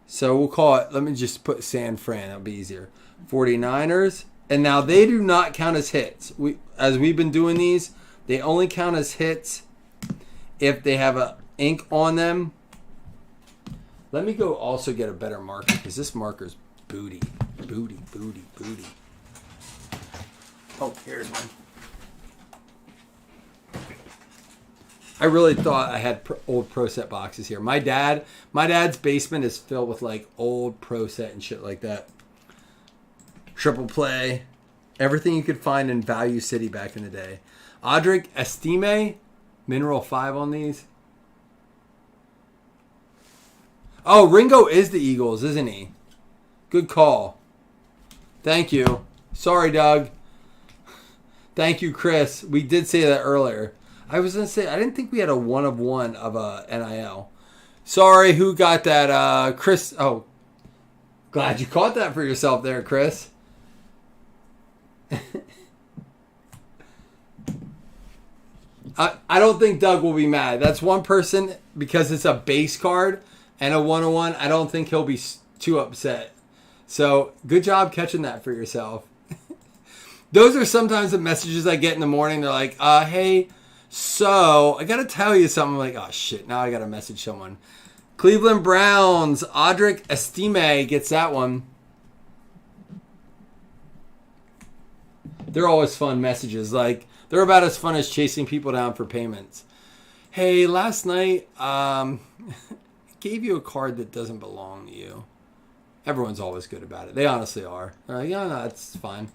So we'll call it, let me just put San Fran, that'll be easier. 49ers. And now they do not count as hits. As we've been doing these, they only count as hits if they have a ink on them. Let me go also get a better marker because this marker's booty. Booty. Oh, here's one. I really thought I had old Pro Set boxes here. My dad's basement is filled with like old Pro Set and shit like that. Triple play. Everything you could find in Value City back in the day. Audric Estime. Mineral 5 on these. Oh, Ringo is the Eagles, isn't he? Good call. Thank you. Sorry, Doug. Thank you, Chris. We did say that earlier. I was going to say, I didn't think we had a 1 of 1 of a NIL. Sorry, who got that? Chris. Oh, glad you caught that for yourself there, Chris. I don't think Doug will be mad. That's one person, because it's a base card and a 1 of 1. I don't think he'll be too upset. So, good job catching that for yourself. Those are sometimes the messages I get in the morning. They're like, hey, so I got to tell you something. I'm like, oh, shit, now I got to message someone. Cleveland Browns, Audric Estime gets that one. They're always fun messages. Like, they're about as fun as chasing people down for payments. Hey, last night, I gave you a card that doesn't belong to you. Everyone's always good about it. They honestly are. They're like, yeah, no, it's fine.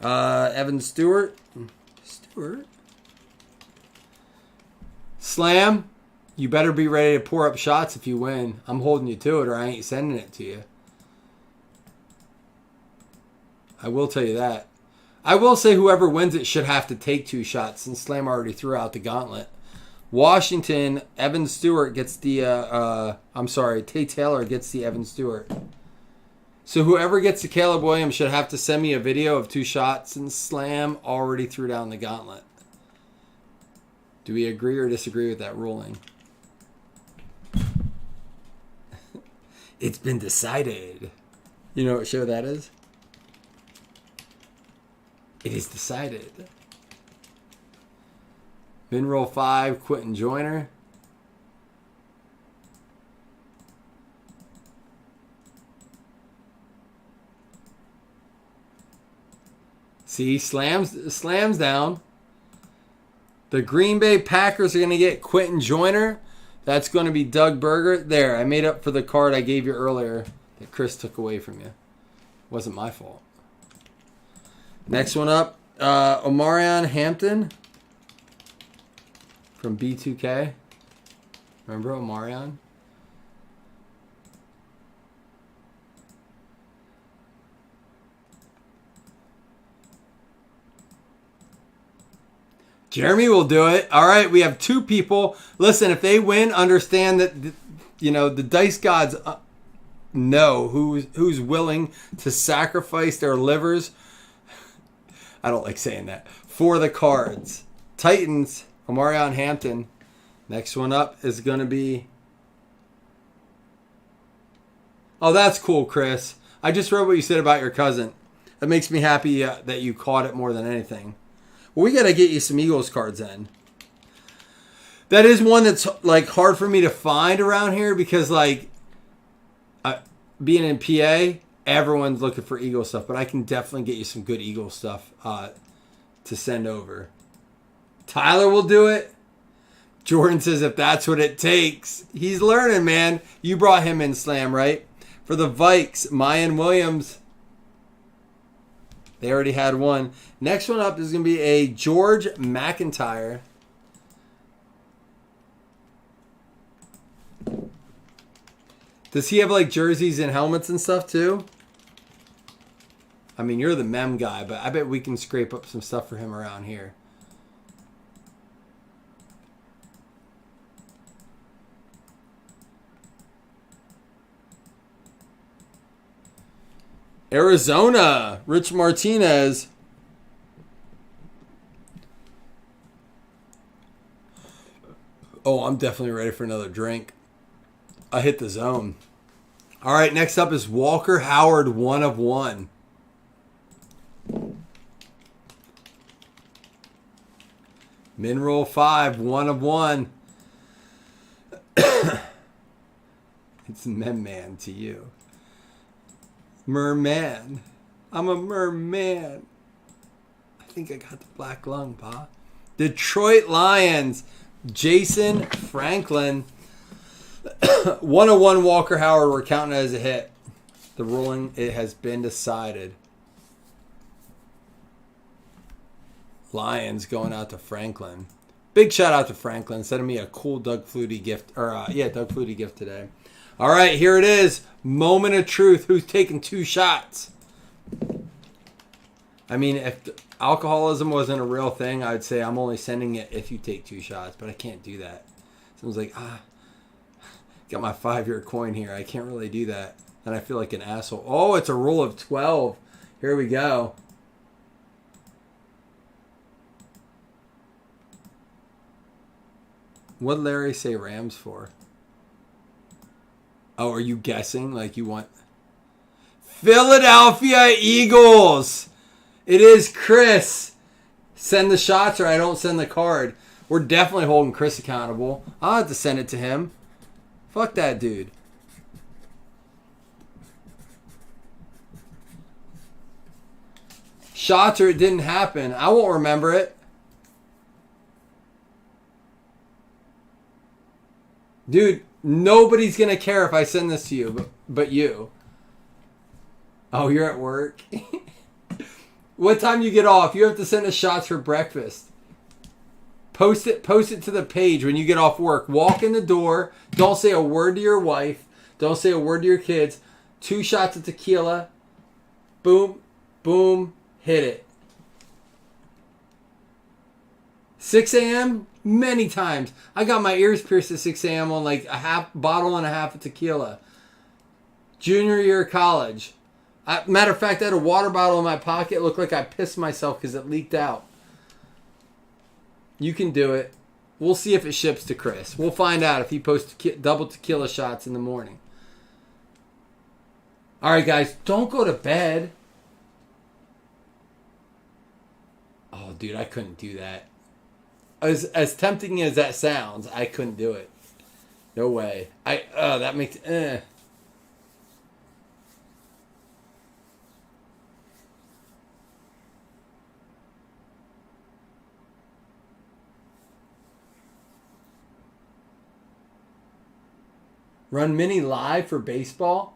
Evan Stewart. Slam. You better be ready to pour up shots if you win. I'm holding you to it or I ain't sending it to you. I will tell you that. I will say whoever wins it should have to take 2 shots since Slam already threw out the gauntlet. Washington, Evan Stewart gets the, Tay Taylor gets the Evan Stewart. So whoever gets the Caleb Williams should have to send me a video of 2 shots since Slam already threw down the gauntlet. Do we agree or disagree with that ruling? It's been decided. You know what show that is? It is decided. Mineral 5, Quentin Joyner. See, slams down. The Green Bay Packers are going to get Quentin Joyner. That's going to be Doug Berger. There, I made up for the card I gave you earlier that Chris took away from you. Wasn't my fault. Next one up, Omarion Hampton from B2K. Remember Omarion? Jeremy will do it. All right, we have 2 people. Listen, if they win, understand that the dice gods know who's willing to sacrifice their livers I don't like saying that. For the Cards. Titans, Omarion Hampton. Next one up is going to be... Oh, that's cool, Chris. I just read what you said about your cousin. That makes me happy that you caught it more than anything. Well, we got to get you some Eagles cards then. That is one that's like hard for me to find around here because like being in PA, everyone's looking for Eagles stuff, but I can definitely get you some good Eagles stuff to send over. Tyler will do it. Jordan says if that's what it takes. He's learning, man. You brought him in, Slam, right? For the Vikes, Mayan Williams. They already had one. Next one up is going to be a George McIntyre. Does he have like jerseys and helmets and stuff too? I mean, you're the mem guy, but I bet we can scrape up some stuff for him around here. Arizona, Rich Martinez. Oh, I'm definitely ready for another drink. I hit the zone. All right, next up is Walker Howard, 1 of 1. Mineral 5, 1 of 1. It's Merman to you. Merman. I'm a merman. I think I got the black lung, Pa. Detroit Lions. Jason Franklin. 1 of 1 Walker Howard. We're counting it as a hit. The ruling, it has been decided. Lions going out to Franklin. Big shout out to Franklin. Sending me a cool Doug Flutie gift. Doug Flutie gift today. All right, here it is. Moment of truth. Who's taking 2 shots? I mean, if alcoholism wasn't a real thing, I'd say I'm only sending it if you take 2 shots, but I can't do that. Someone's like, got my 5-year coin here. I can't really do that. Then I feel like an asshole. Oh, it's a rule of 12. Here we go. What'd Larry say Rams for? Oh, are you guessing? Like you want... Philadelphia Eagles! It is Chris. Send the shots or I don't send the card. We're definitely holding Chris accountable. I'll have to send it to him. Fuck that dude. Shots or it didn't happen. I won't remember it. Dude, nobody's going to care if I send this to you, but you. Oh, you're at work? What time you get off? You have to send us shots for breakfast. Post it to the page when you get off work. Walk in the door. Don't say a word to your wife. Don't say a word to your kids. 2 shots of tequila. Boom, boom, hit it. 6 a.m.? Many times. I got my ears pierced at 6 a.m. on like a bottle and a half of tequila. Junior year of college. Matter of fact, I had a water bottle in my pocket. It looked like I pissed myself because it leaked out. You can do it. We'll see if it ships to Chris. We'll find out if he posts double tequila shots in the morning. All right, guys. Don't go to bed. Oh, dude, I couldn't do that. As tempting as that sounds, I couldn't do it. No way. That makes... Run mini live for baseball?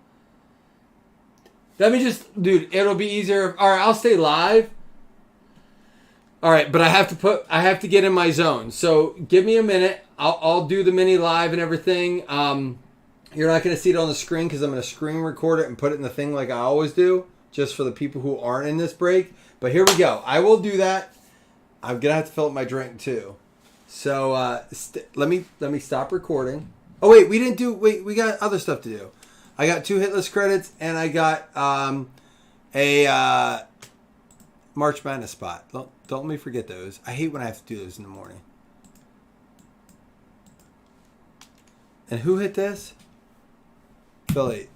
Let me just... Dude, it'll be easier... All right, I'll stay live. All right, but I have to get in my zone. So give me a minute. I'll do the mini live and everything. You're not going to see it on the screen because I'm going to screen record it and put it in the thing like I always do, just for the people who aren't in this break. But here we go. I will do that. I'm going to have to fill up my drink too. So let me stop recording. Oh wait, we got other stuff to do. I got 2 hitless credits and I got March Madness spot. Don't let me forget those. I hate when I have to do those in the morning. And who hit this? Philly.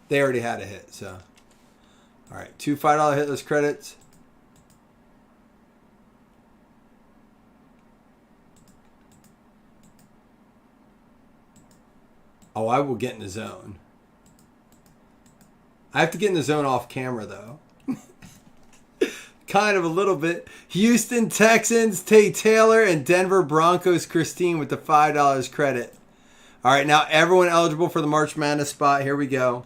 They already had a hit, so. All right, 2 $5 hitless credits. Oh, I will get in the zone. I have to get in the zone off camera, though. Kind of a little bit. Houston Texans, Tay Taylor, and Denver Broncos, Christine, with the $5 credit. All right, now everyone eligible for the March Madness spot. Here we go.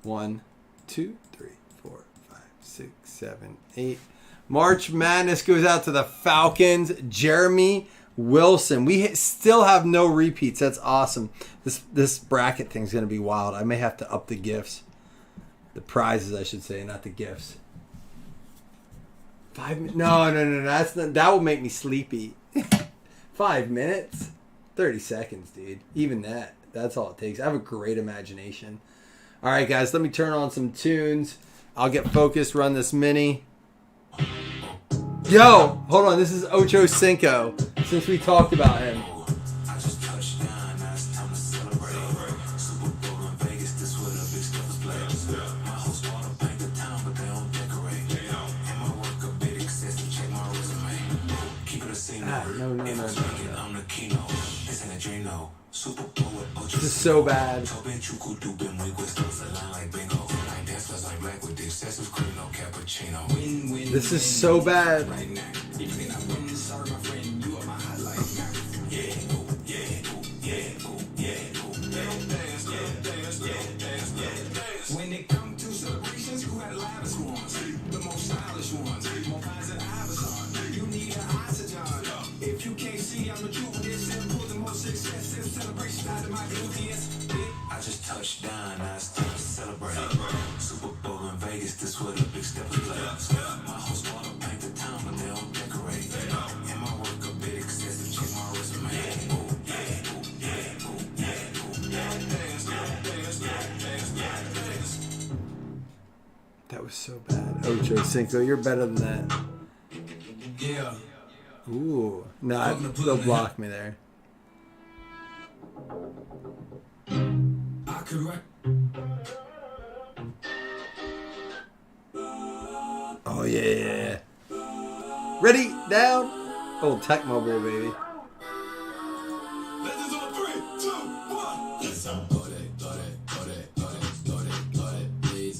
One, 2, 3, 4, 5, 6, 7, 8. March Madness goes out to the Falcons. Jeremy Wilson. We still have no repeats. That's awesome. This bracket thing's going to be wild. I may have to up the gifts. The prizes, I should say, not the gifts. 5 minutes? No. That will make me sleepy. 5 minutes? 30 seconds, dude. Even that. That's all it takes. I have a great imagination. All right, guys, let me turn on some tunes. I'll get focused, run this mini. Yo, hold on. This is Ocho Cinco, since we talked about him. I just touched down, now it's time to celebrate. Super Bowl in Vegas, this where the big stuff is played. My host bought a bank of town, but they don't decorate. And my work a bit excessive, check my resume. Keep it a scene. No. I'm the keynote. This ain't a dream, no. Super Bowl with Ocho. This is so bad. This is so bad. When it comes to celebrations, who had the loudest ones? The most stylish ones. More pies than Amazon. You need an oxygen. If you can't see, I'm the truth. This simple, the most success and celebration out of my gluteus. I just touched down, now it's time to celebrate. Super Bowl in Vegas, this where the big step is played. My host bought a bank of town, but they don't decorate. And my work a bit excessive, check my resume. That was so bad. Ocho Cinco, you're better than that. Yeah. Ooh. No, they'll block me there. I could write. Oh, yeah. Ready? Down. Old Tech Mobile, baby. Legends on 3, 2, 1. Listen.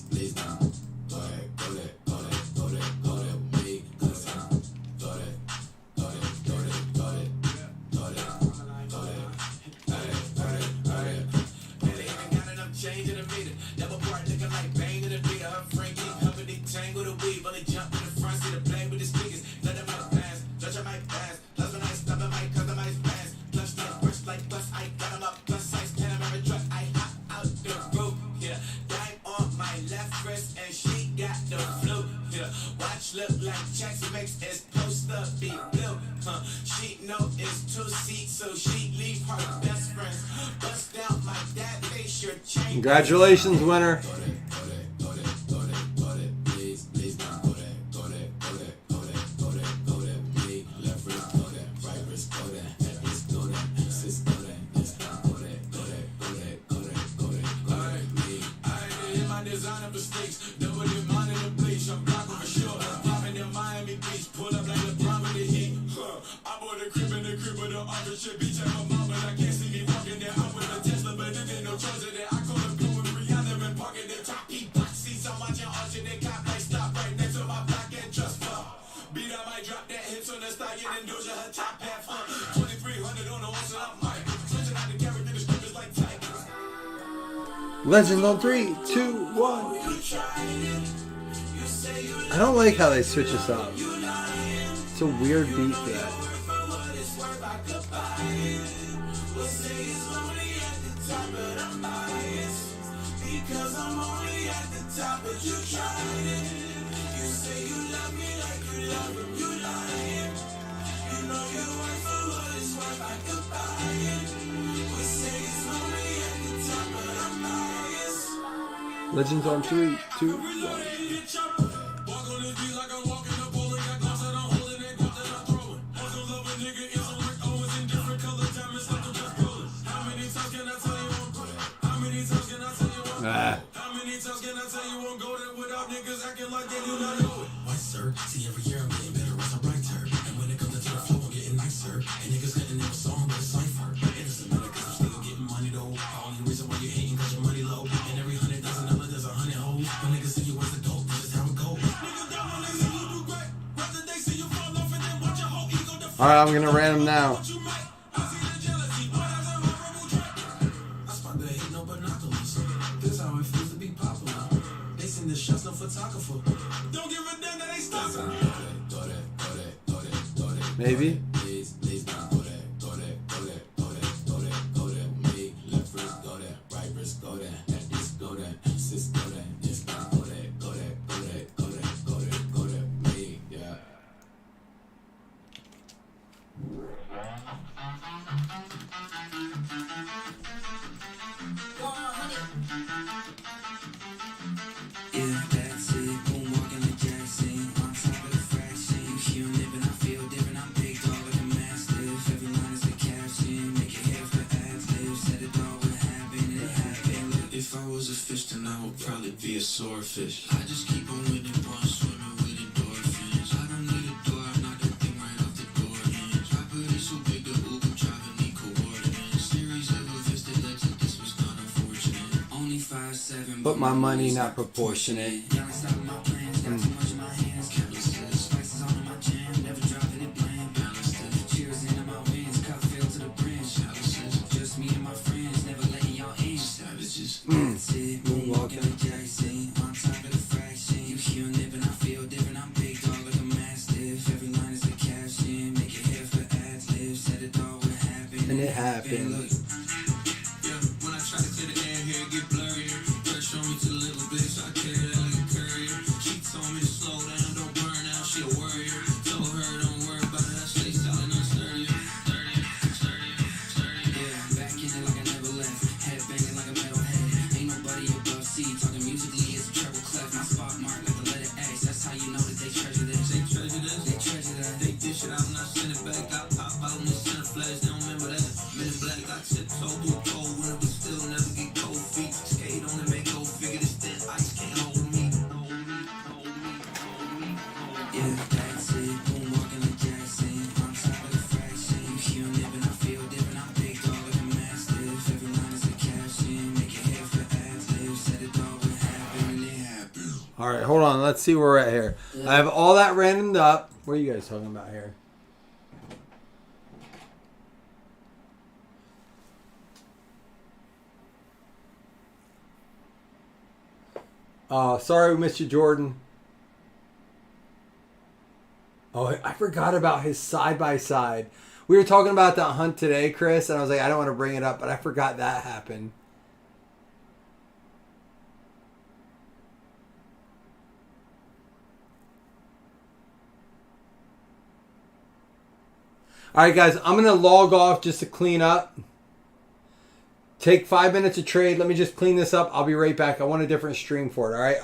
Please now. Changing the meter, double part looking like bang in the beater. Her friend keep helping me tangle the weave. Only jump in the front, see the play with the speakers. Let them out pass, judge my pass. Plus when I stop at my customized pass. Plus like brush like bus, I got them up. Plus size Panamera truck, I hop out the roof. Yeah, dime on my left wrist and she got the flu. Yeah, watch look like Jackson makes it's supposed to be blue. She know it's 2 seats, so she leave her best friends. Bust down my dad, face your chain. Congratulations, winner. Legend on 3, 2, 1. I don't like how they switch us up. It's a weird beat for that. Because I'm only at the top, but you tried it. You say you love me like you love him, you lying. You know you worth for what it's worth, I could buy Legends on 3, 2, 1. Ah. Sir, see every year I'm getting better as a writer. And when it comes to the flow, I'm getting nicer. And niggas couldn't never song but a cipher. It doesn't matter cause I'm still getting money though. The only reason why you hating cause your money low. And every $100,000 there's 100 hoes. When niggas see you as a dope, this is how it goes. Niggas down when they see you do great. Rather they see you fall off and then watch your whole ego deflate. Alright, I'm gonna random now. The shots no photographer. Don't give a damn that they stop. Maybe. Yeah, that's it. Moonwalking like Jackson. On top of the fraction. You hear him living, I feel different. I'm big dog like a mastiff. Every line is a caption. Make it hair for ad-libs. Said it all would happen, and it happened. Look, if I was a fish, then I would probably be a swordfish. I just keep on winning, one swimming with endorphins. I don't need a door, I'm not that thing right off the door hinge. Property so big, the Uber driver need coordinates. Series of events that led to this was not unfortunate. Only 5'7", But my money not proportionate. Y'all ain't stopping my plans, got too much in my hands, countless spices on in my jam, never dropping it bland, balanced it. Cheers into my wins, cup filled to the brim, chalices. Just me and my friends, never letting y'all in, savages. That's it, moonwalking like Jackson, on top of the fraction. You hear him living, I feel different, I'm big dog like a mastiff. Every line is a caption, make it hair for ad-libs. Said it all would happen, And it happened. Look, yeah, when I try to clear the air here, it get blurrier. Show me to the little bitch, I carry that like a courier. She told me to slow down, don't burn out, she a worrier. Told her don't worry about it, I stay solid and sturdier. Yeah, back in it like I never left. Head banging like a metal head. Ain't nobody above C, talking musically it's a treble clef. My spot mark like the letter X, that's how you know that they treasure this. They treasure this, they treasure that. They dish it out and I send it back. I pop out in the center flash, they don't remember that. Men in black, I tiptoe through cold winter, but still never get cold feet. Skate on and make figure this thin ice can't hold me. Yeah, that's it. Moonwalking like Jackson. On top of the fraction. You hear him living, I feel different. I'm big dog like a mastiff. Every line is a caption. Make it hair for ad-libs. Said it all would happen, and it happened. Alright, hold on. Let's see where we're at here. I have all that randomed up. What are you guys talking about here? Sorry we missed you, Jordan. Oh, I forgot about his side-by-side. We were talking about that hunt today, Chris, and I was like, I don't want to bring it up, but I forgot that happened. All right, guys, I'm going to log off just to clean up. Take 5 minutes to trade. Let me just clean this up. I'll be right back. I want a different stream for it, all right?